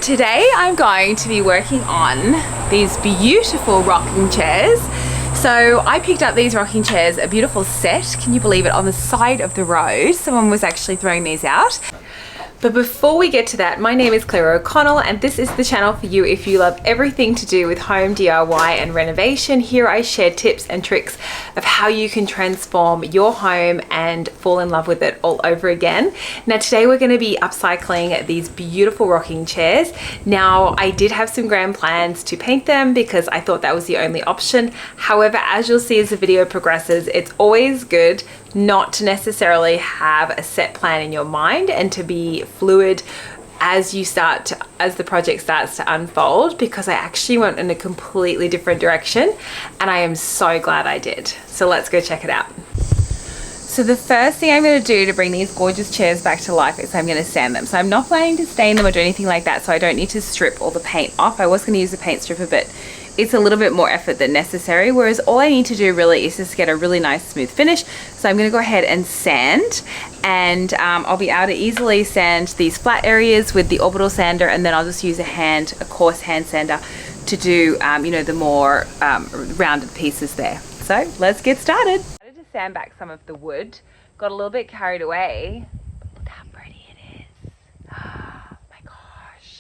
Today I'm going to be working on these beautiful rocking chairs. So I picked up these rocking chairs, a beautiful set, can you believe it, on the side of the road. Someone was actually throwing these out. But before we get to that, my name is Claire O'Connell and this is the channel for you if you love everything to do with home DIY and renovation. Here I share tips and tricks of how you can transform your home and fall in love with it all over again. Now today we're going to be upcycling these beautiful rocking chairs. Now I did have some grand plans to paint them because I thought that was the only option. However, as you'll see as the video progresses, it's always good not to necessarily have a set plan in your mind and to be fluid as the project starts to unfold, because I actually went in a completely different direction and I am so glad I did. So let's go check it out. So the first thing I'm going to do to bring these gorgeous chairs back to life is I'm going to sand them. So I'm not planning to stain them or do anything like that, so I don't need to strip all the paint off. I was going to use a paint stripper, but it's a little bit more effort than necessary, whereas all I need to do really is just get a really nice smooth finish. So I'm going to go ahead and sand, and I'll be able to easily sand these flat areas with the orbital sander, and then I'll just use a coarse hand sander to do you know, the more rounded pieces there. So let's get started. I started to sand back some of the wood, got a little bit carried away. Look how pretty it is. Oh my gosh.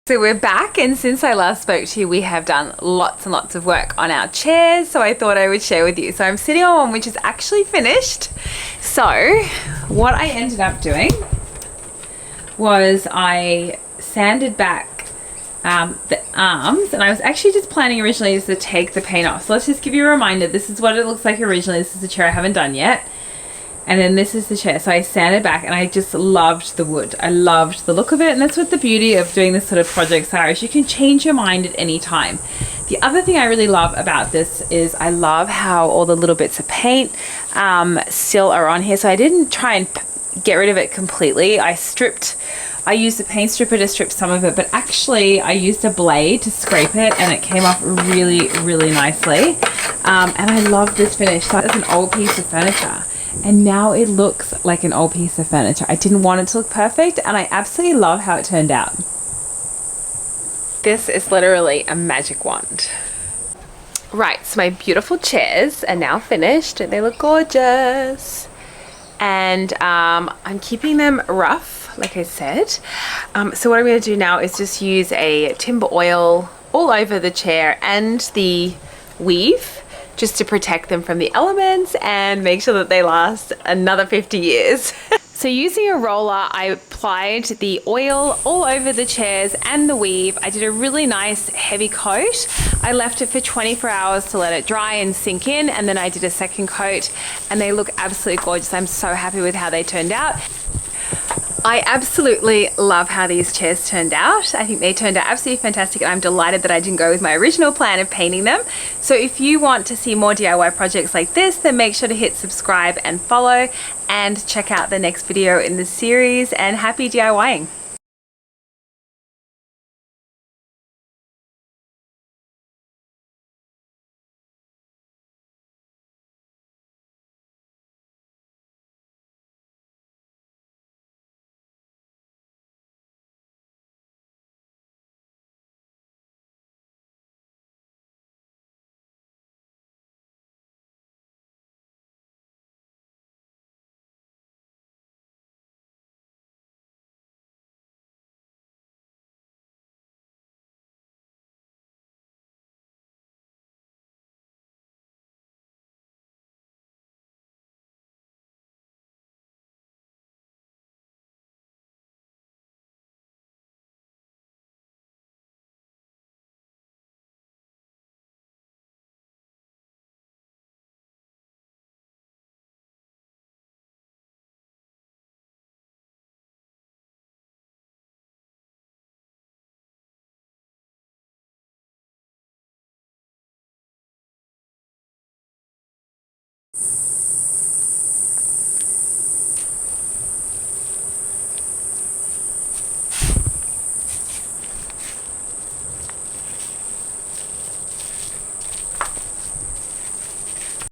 So we're back, and since I last spoke to you, we have done lots and lots of work on our chairs, so I thought I would share with you. So I'm sitting on one which is actually finished. So what I ended up doing was I sanded back the arms, and I was actually just planning originally just to take the paint off. So let's just give you a reminder. This is what it looks like originally. This is the chair I haven't done yet. And then this is the chair. So I sanded back and I just loved the wood. I loved the look of it. And that's what the beauty of doing this sort of projects are, is you can change your mind at any time. The other thing I really love about this is I love how all the little bits of paint still are on here. So I didn't try and get rid of it completely. I used a paint stripper to strip some of it, but actually I used a blade to scrape it and it came off really, really nicely. And I love this finish. So it's an old piece of furniture, and now it looks like an old piece of furniture. I didn't want it to look perfect, and I absolutely love how it turned out. This is literally a magic wand. Right, so my beautiful chairs are now finished and they look gorgeous. And I'm keeping them rough, like I said. So what I'm going to do now is just use a timber oil all over the chair and the weave, just to protect them from the elements and make sure that they last another 50 years. So using a roller, I applied the oil all over the chairs and the weave. I did a really nice heavy coat. I left it for 24 hours to let it dry and sink in, and then I did a second coat, and they look absolutely gorgeous. I'm so happy with how they turned out. I absolutely love how these chairs turned out. I think they turned out absolutely fantastic, and I'm delighted that I didn't go with my original plan of painting them. So if you want to see more DIY projects like this, then make sure to hit subscribe and follow, and check out the next video in the series, and happy DIYing.